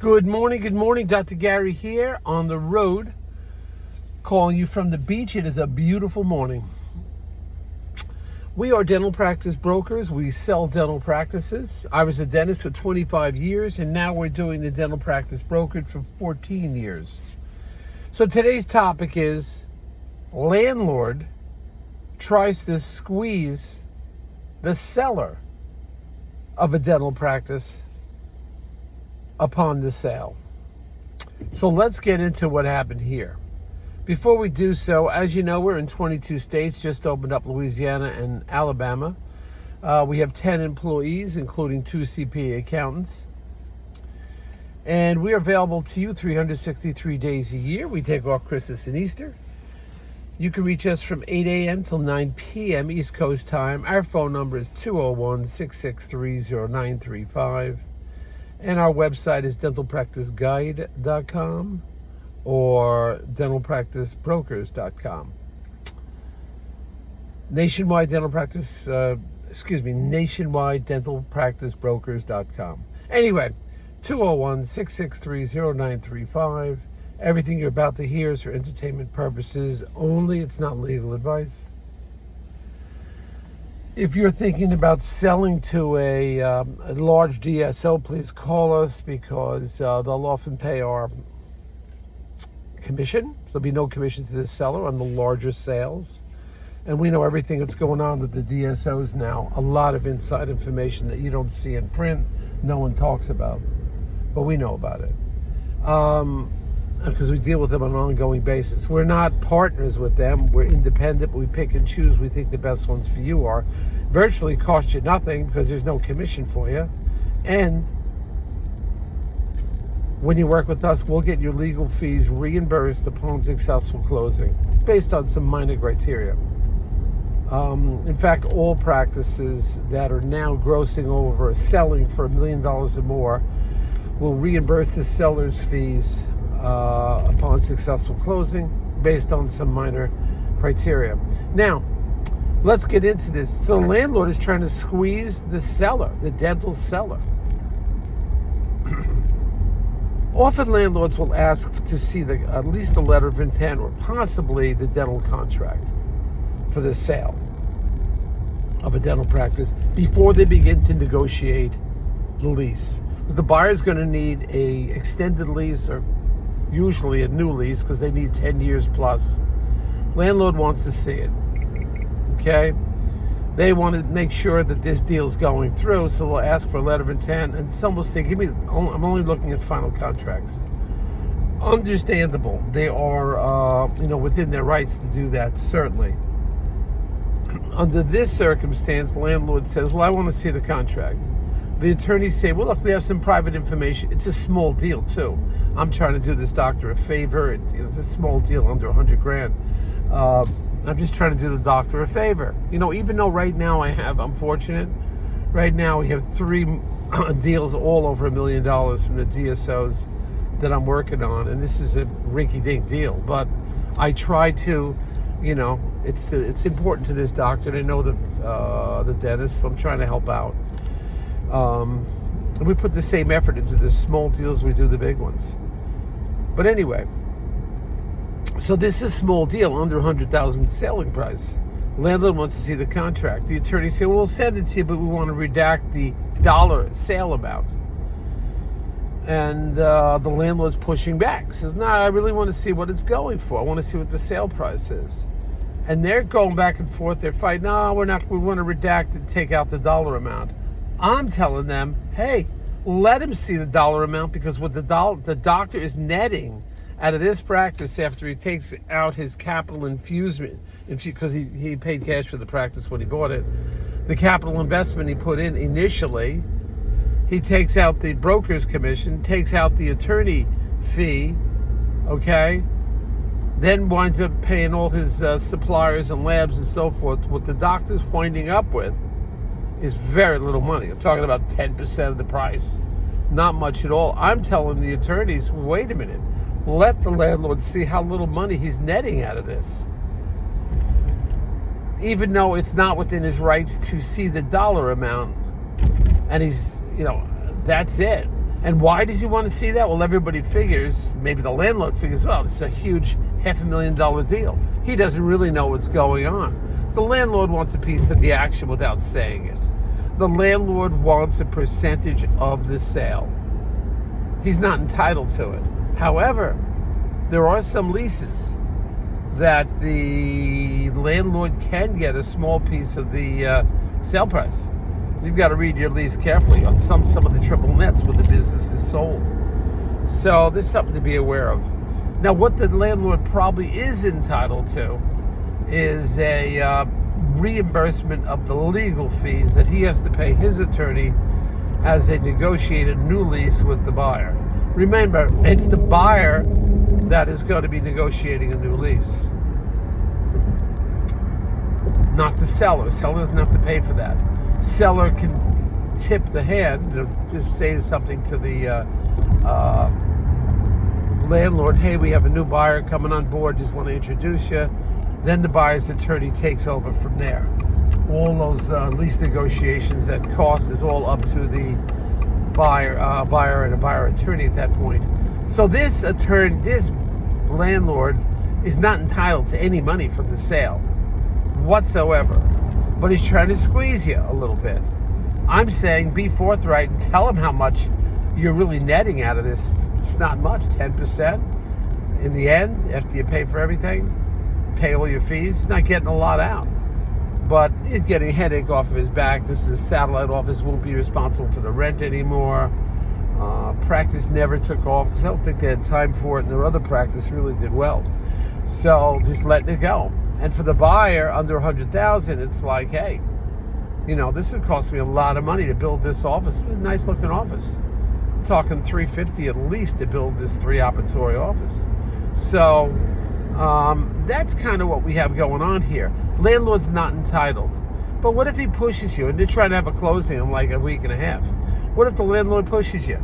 Good morning. Dr. Gary here on the road, calling you from the beach. It is a beautiful morning. We are dental practice brokers. We sell dental practices. I was a dentist for 25 years, and now we're doing the dental practice brokerage for 14 years. So today's topic is landlord tries to squeeze the seller of a dental practice upon the sale. So let's get into what happened here. Before we do so, as you know, we're in 22 states, just opened up Louisiana and Alabama. We have 10 employees, including 2 CPA accountants. And we are available to you 363 days a year. We take off Christmas and Easter. You can reach us from 8 a.m. till 9 p.m. East Coast time. Our phone number is 201-663-0935. And our website is dentalpracticeguide.com or dentalpracticebrokers.com. Nationwide dentalpracticebrokers.com. Anyway, 201-663-0935. Everything you're about to hear is for entertainment purposes only. It's not legal advice. If you're thinking about selling to a large DSO, please call us because they'll often pay our commission. There'll be no commission to the seller on the larger sales. And we know everything that's going on with the DSOs now. A lot of inside information that you don't see in print, no one talks about. But we know about it. Because we deal with them on an ongoing basis. We're not partners with them. We're independent, but we pick and choose. We think the best ones for you are. Virtually cost you nothing because there's no commission for you. And when you work with us, we'll get your legal fees reimbursed upon successful closing based on some minor criteria. In fact, all practices that are now grossing over, selling for $1 million or more, will reimburse the seller's fees upon successful closing based on some minor criteria. Now, let's get into this. So the landlord is trying to squeeze the seller, the dental seller. Often landlords will ask to see at least the letter of intent or possibly the dental contract for the sale of a dental practice before they begin to negotiate the lease. Because the buyer is going to need a extended lease or usually a new lease because they need 10 years plus. Landlord wants to see it. Okay? They want to make sure that this deal's going through, so they'll ask for a letter of intent, and some will say, I'm only looking at final contracts. Understandable. They are within their rights to do that, certainly. Under this circumstance, the landlord says, well, I want to see the contract. The attorneys say, well, look, we have some private information. It's a small deal, too. I'm trying to do this doctor a favor. It's a small deal, under $100,000. I'm just trying to do the doctor a favor. Even though right now I'm fortunate. Right now we have 3 deals all over $1 million from the DSOs that I'm working on. And this is a rinky-dink deal. But I try to, it's important to this doctor. They know the dentist, so I'm trying to help out. We put the same effort into the small deals we do the big ones. But anyway, so this is a small deal, under $100,000 selling price. Landlord wants to see the contract. The attorney said, well, we'll send it to you, but we want to redact the dollar sale amount. And the landlord's pushing back. Says, no, I really want to see what it's going for. I want to see what the sale price is. And they're going back and forth. They're fighting, no, we want to redact and take out the dollar amount. I'm telling them, hey, let him see the dollar amount, because what the doctor is netting out of this practice after he takes out his capital infusion, because he paid cash for the practice when he bought it, the capital investment he put in initially, he takes out the broker's commission, takes out the attorney fee, okay, then winds up paying all his suppliers and labs and so forth. What the doctor's winding up with is very little money. I'm talking about 10% of the price. Not much at all. I'm telling the attorneys, wait a minute. Let the landlord see how little money he's netting out of this. Even though it's not within his rights to see the dollar amount. And he's, that's it. And why does he want to see that? Well, everybody figures, maybe the landlord figures, oh, this is a huge $500,000 deal. He doesn't really know what's going on. The landlord wants a piece of the action without saying it. The landlord wants a percentage of the sale. He's not entitled to it. However, there are some leases that the landlord can get a small piece of the sale price. You've got to read your lease carefully on some of the triple nets when the business is sold. So there's something to be aware of. Now, what the landlord probably is entitled to is a reimbursement of the legal fees that he has to pay his attorney as they negotiate a new lease with the buyer. Remember, it's the buyer that is going to be negotiating a new lease, not the seller. Seller doesn't have to pay for that. Seller can tip the hand, just say something to the landlord, hey, we have a new buyer coming on board, just want to introduce you. Then the buyer's attorney takes over from there. All those lease negotiations, that cost is all up to the buyer and a buyer attorney at that point. So this landlord is not entitled to any money from the sale whatsoever, but he's trying to squeeze you a little bit. I'm saying be forthright and tell him how much you're really netting out of this. It's not much, 10%. In the end, after you pay for everything, pay all your fees, he's not getting a lot out. But he's getting a headache off of his back. This is a satellite office, won't be responsible for the rent anymore. Practice never took off because I don't think they had time for it, and their other practice really did well. So just letting it go. And for the buyer under $100,000, it's like, hey, this would cost me a lot of money to build this office. It's a nice looking office. I'm talking $350 at least to build this 3-operatory office. So that's kind of what we have going on here. Landlord's not entitled. But what if he pushes you and they're trying to have a closing in like a week and a half? What if the landlord pushes you?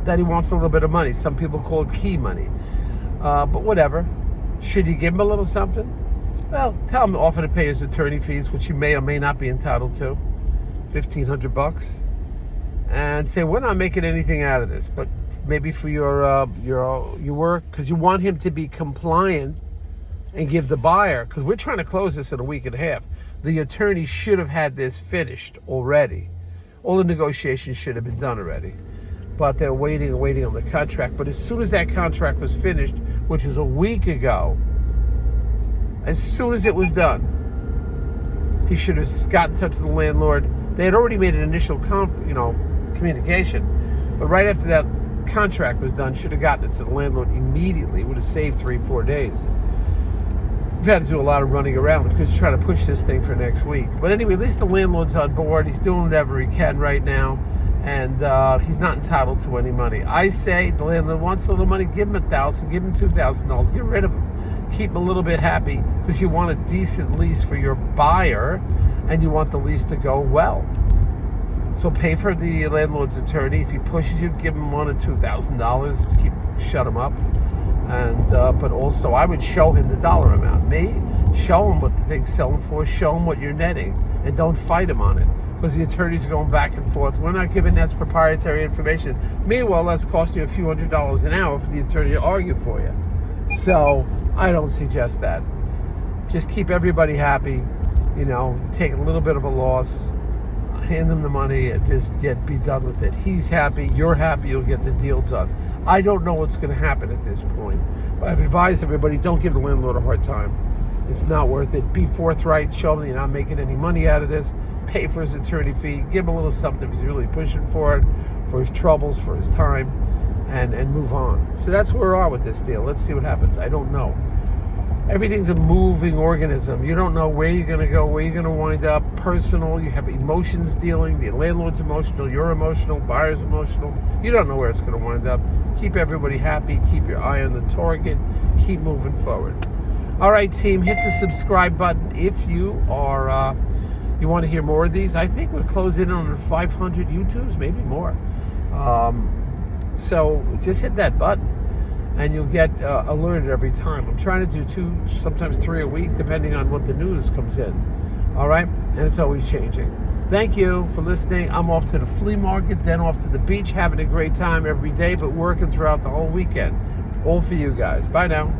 That he wants a little bit of money. Some people call it key money. But whatever. Should you give him a little something? Well, tell him to offer to pay his attorney fees, which you may or may not be entitled to, $1,500, and say, we're not making anything out of this, but maybe for your work, because you want him to be compliant and give the buyer, because we're trying to close this in a week and a half. The attorney should have had this finished already. All the negotiations should have been done already. But they're waiting on the contract. But as soon as that contract was finished, which was a week ago, as soon as it was done, he should have got in touch with the landlord. They had already made an initial communication. But right after that contract was done, should have gotten it to the landlord immediately. It would have saved 3-4 days. We've had to do a lot of running around because he's trying to push this thing for next week. But anyway, at least the landlord's on board. He's doing whatever he can right now. And he's not entitled to any money. I say the landlord wants a little money, give him $1,000, give him $2,000, get rid of him. Keep him a little bit happy because you want a decent lease for your buyer and you want the lease to go well. So pay for the landlord's attorney. If he pushes you, give him $1,000 or $2,000 to shut him up. And but also I would show him the dollar amount. Show him what the thing's selling for, show him what you're netting, and don't fight him on it. Because the attorneys are going back and forth. We're not giving that's proprietary information. Meanwhile, that's costing you a few $100s an hour for the attorney to argue for you. So I don't suggest that. Just keep everybody happy. Take a little bit of a loss, hand them the money, and just be done with it. He's happy, you're happy, you'll get the deal done. I don't know what's going to happen at this point. But I've advised everybody, don't give the landlord a hard time. It's not worth it. Be forthright. Show him you're not making any money out of this. Pay for his attorney fee, give him a little something if he's really pushing for it, for his troubles, for his time, and move on. So that's where we are with this deal. Let's see what happens. I don't know. Everything's a moving organism. You don't know where you're going to go, where you're going to wind up. Personal, you have emotions dealing. The landlord's emotional, you're emotional, buyer's emotional. You don't know where it's going to wind up. Keep everybody happy. Keep your eye on the target. Keep moving forward. All right, team, hit the subscribe button if you are... you want to hear more of these? I think we're closing in on 500 YouTubes, maybe more. So just hit that button and you'll get alerted every time. I'm trying to do 2, sometimes 3 a week, depending on what the news comes in. All right? And it's always changing. Thank you for listening. I'm off to the flea market, then off to the beach, having a great time every day, but working throughout the whole weekend. All for you guys. Bye now.